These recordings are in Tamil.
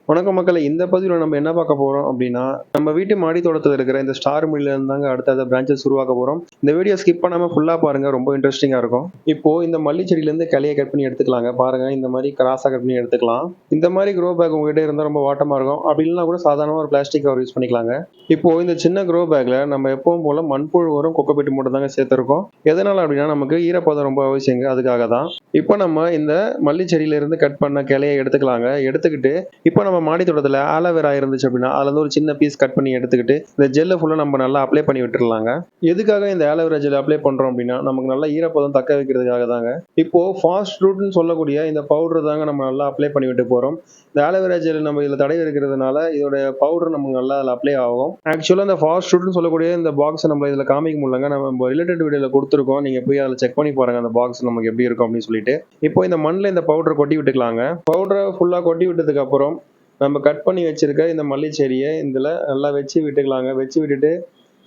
வணக்கம் மக்களே, இந்த பதிவில் நம்ம என்ன பார்க்க போறோம் அப்படின்னா, நம்ம வீட்டு மாடி தோட்டத்தில் இருக்கிற இந்த ஸ்டார் மில்ல இருந்தாங்க அடுத்த பிரான்ச்சஸ் உருவாக்க போறோம். இந்த வீடியோ ஸ்கிப் பண்ணாம ஃபுல்லா பாருங்க, ரொம்ப இன்ட்ரெஸ்டிங்கா இருக்கும். இப்போ இந்த மல்லி செடியில இருந்து கிளையை கட் பண்ணி எடுத்துக்கலாங்க. பாருங்க, இந்த மாதிரி கிராஸா கட் பண்ணி எடுத்துக்கலாம். இந்த மாதிரி க்ரோ பேக் உங்ககிட்ட இருந்தால் ரொம்ப வாட்டமா இருக்கும். அப்படி இல்லைனா கூட சாதாரண ஒரு பிளாஸ்டிக் கவர் யூஸ் பண்ணிக்கலாங்க. இப்போ இந்த சின்ன க்ரோ பேக்ல நம்ம எப்பவும் போல மண்புழு உரம் கொக்கோபீட் மட்டும் தாங்க சேர்த்திருக்கோம். எதனால அப்படின்னா, நமக்கு ஈரப்பதம் ரொம்ப அவசியங்க, அதுக்காக தான். இப்போ நம்ம இந்த மல்லி செடியில இருந்து கட் பண்ண கிளையை எடுத்துக்கலாங்க. எடுத்துக்கிட்டு இப்போ நம்ம மாடி தோட்டத்தில் ஆலோவேரா இருந்துச்சு அப்படின்னா அதுல இருந்து ஒரு சின்ன பீஸ் கட் பண்ணி எடுத்துக்கிட்டு இந்த ஜெல்லை ஃபுல்லாக நம்ம நல்லா அப்ளை பண்ணி விட்டுருலாங்க. எதுக்காக இந்த ஆலோவேரா ஜெல் அப்ளை பண்றோம் அப்படின்னா, நமக்கு நல்லா ஈரப்பதம் தக்க வைக்கிறதுக்காக தாங்க. இப்போ ஃபாஸ்ட் ரூட்னு சொல்லக்கூடிய இந்த பவுடர் தாங்க நம்ம நல்லா அப்ளை பண்ணி விட்டு போறோம். இந்த ஆலோவேரா ஜெல் நம்ம இதில் தடவி இருக்கிறதுனால இதோட பவுடர் நமக்கு நல்லா அதில் அப்ளை ஆகும். ஆக்சுவலாக இந்த ஃபாஸ்ட் ரூட்னு சொல்லக்கூடிய இந்த பாக்ஸ் நம்ம இதில் காமிக்க முடியலங்க. நம்ம ரிலேட்டட் வீடியோவில் கொடுத்துருக்கோம், நீங்க போய் அதில் செக் பண்ணி பாருங்க அந்த பாக்ஸ் நமக்கு எப்படி இருக்கும் அப்படின்னு சொல்லிட்டு. இப்போ இந்த மண்ணில் இந்த பவுடரை கொட்டி விட்டுக்கலாங்க. பவுடரை ஃபுல்லாக கொட்டி விட்டதுக்கு அப்புறம் நம்ம கட் பண்ணி வச்சிருக்க இந்த மல்லி செடியை இதில் நல்லா வச்சு விட்டுக்கலாங்க. வச்சு விட்டுட்டு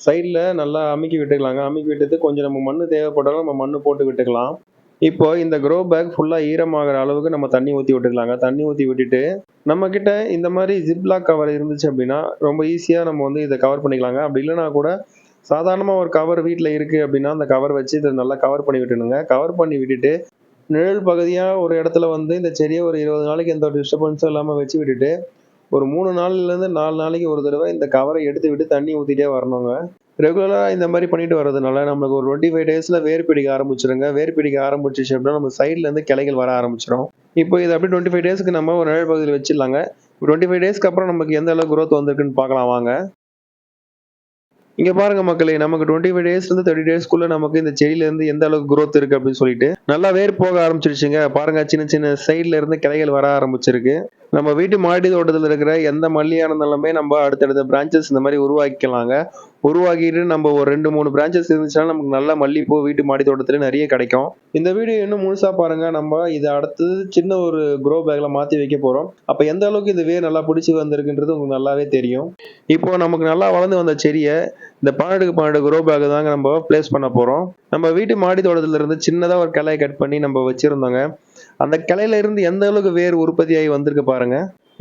சைடில் நல்லா அமுக்கி விட்டுக்கலாங்க. அமுக்கி விட்டுட்டு கொஞ்சம் நம்ம மண் தேவைப்பட்டாலும் நம்ம மண் போட்டு விட்டுக்கலாம். இப்போ இந்த க்ரோ பேக் ஃபுல்லாக ஈரமாகிற அளவுக்கு நம்ம தண்ணி ஊற்றி விட்டுக்கலாங்க. தண்ணி ஊற்றி விட்டுட்டு நம்ம கிட்ட இந்த மாதிரி ஜிப்லாக் கவர் இருந்துச்சு அப்படின்னா ரொம்ப ஈஸியாக நம்ம இதை கவர் பண்ணிக்கலாங்க. அப்படி இல்லைனா கூட சாதாரணமாக ஒரு கவர் வீட்டில் இருக்குது அப்படின்னா அந்த கவர் வச்சு இதை நல்லா கவர் பண்ணி விட்டுணுங்க. கவர் பண்ணி விட்டுட்டு நிழல் பகுதியாக ஒரு இடத்துல இந்த செடியை ஒரு 20 நாளைக்கு எந்த ஒரு டிஸ்டர்பன்ஸும் இல்லாமல் வச்சு விட்டுட்டு ஒரு 3 நாள்லேருந்து 4 நாளைக்கு ஒரு தடவை இந்த கவரை எடுத்து விட்டு தண்ணி ஊற்றிட்டே வரணுங்க. ரெகுலராக இந்த மாதிரி பண்ணிட்டு வர்றதுனால நம்மளுக்கு ஒரு 25 டேஸில் வேர் பிடிக்க ஆரம்பிச்சிருங்க. வேர் பிடிக்க ஆரம்பிச்சிச்சு அப்படின்னா நம்ம சைட்லேருந்து கிளைகள் வர ஆரம்பிச்சிடும். இப்போ இது அப்படியே 25 டேஸ்க்கு நம்ம ஒரு நிழல் பகுதியில் வச்சிடலாங்க. 25 டேஸ்க்கு அப்புறம் நமக்கு எந்த அளவுக்கு growth வந்திருக்குன்னு பார்க்கலாம் வாங்க. இங்க பாருங்க மக்களே, நமக்கு 25 டேஸ்லேருந்து 30 டேஸ்க்குள்ள நமக்கு இந்த செடியிலேருந்து எந்த அளவுக்கு growth இருக்கு அப்படின்னு சொல்லிட்டு நல்லா வேர் போக ஆரம்பிச்சிருச்சுங்க. பாருங்க, சின்ன சின்ன சைட்ல இருந்து கிளைகள் வர ஆரம்பிச்சிருக்கு. நம்ம வீட்டு மாடி தோட்டத்தில் இருக்கிற எந்த மல்லியா இருந்தாலுமே நம்ம அடுத்தடுத்த பிரான்ச்சஸ் இந்த மாதிரி உருவாக்கிக்கலாங்க. உருவாக்கிட்டு நம்ம ஒரு 2-3 பிரான்ச்சஸ் இருந்துச்சுன்னா நமக்கு நல்ல மல்லிப்பூ வீட்டு மாடி தோட்டத்தில் நிறைய கிடைக்கும். இந்த வீடியோ இன்னும் முழுசா பாருங்க. நம்ம இதை அடுத்தது சின்ன ஒரு க்ரோ பேக்ல மாற்றி வைக்க போறோம். அப்போ எந்த அளவுக்கு இந்த வேர் நல்லா பிடிச்சி வந்திருக்குன்றது உங்களுக்கு நல்லாவே தெரியும். இப்போ நமக்கு நல்லா வளர்ந்து வந்த செடியை இந்த 12x12 க்ரோ பேக் தாங்க நம்ம பிளேஸ் பண்ண போறோம். நம்ம வீட்டு மாடி தோட்டத்துல இருந்து சின்னதாக ஒரு கிளையை கட் பண்ணி நம்ம வச்சிருந்தோங்க. அந்த கிளையில இருந்து எந்த அளவுக்கு வேர் உற்பத்தியாகி வந்திருக்கு பாருங்க.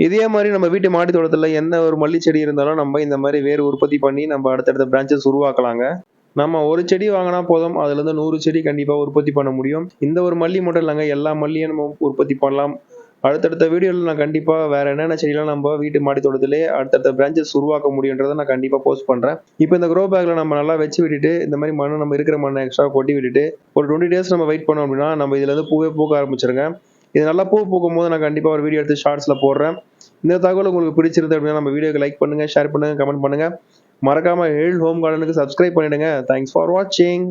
இதே மாதிரி நம்ம வீட்டு மாடி தோட்டத்தில் எந்த ஒரு மல்லி செடி இருந்தாலும் நம்ம இந்த மாதிரி வேர் உற்பத்தி பண்ணி நம்ம அடுத்தடுத்த பிரான்ச்சஸ் உருவாக்கலாங்க. நம்ம ஒரு செடி வாங்கினா போதும், அதுல இருந்து 100 செடி கண்டிப்பா உற்பத்தி பண்ண முடியும். இந்த ஒரு மல்லி மட்டும் இல்லைங்க, எல்லா மல்லியும் நம்ம உற்பத்தி பண்ணலாம். அடுத்தடுத்த வீடியோவில் நான் கண்டிப்பாக வேற என்னென்ன செடியெல்லாம் நம்ம வீட்டு மாடி தோட்டத்திலே அடுத்தடுத்த பிரான்ச்சஸ் உருவாக்க முடியுன்றதை நான் கண்டிப்பாக போஸ்ட் பண்ணுறேன். இப்போ இந்த க்ரோ பேக்கில் நம்ம நல்லா வச்சு விட்டுட்டு இந்த மாதிரி மண்ணை நம்ம இருக்கிற மண்ணை எக்ஸ்ட்ரா கொட்டி விட்டுட்டு ஒரு 20 டேஸ் நம்ம வெயிட் பண்ணோம் அப்படின்னா நம்ம இதுல இருந்து பூவே பூக்க ஆரம்பிச்சிருங்க. இது நல்லா பூ பூக்கும் போது நான் கண்டிப்பாக ஒரு வீடியோ எடுத்து ஷார்ட்ஸில் போடுறேன். இந்த தகவல் உங்களுக்கு பிடிச்சிருந்து அப்படின்னா நம்ம வீடியோக்கு லைக் பண்ணுங்க, ஷேர் பண்ணுங்க, கமெண்ட் பண்ணுங்க. மறக்காம எழில் ஹோம் கார்டனுக்கு சப்ஸ்கிரைப் பண்ணிடுங்க. தேங்க்ஸ் ஃபார் வாட்சிங்.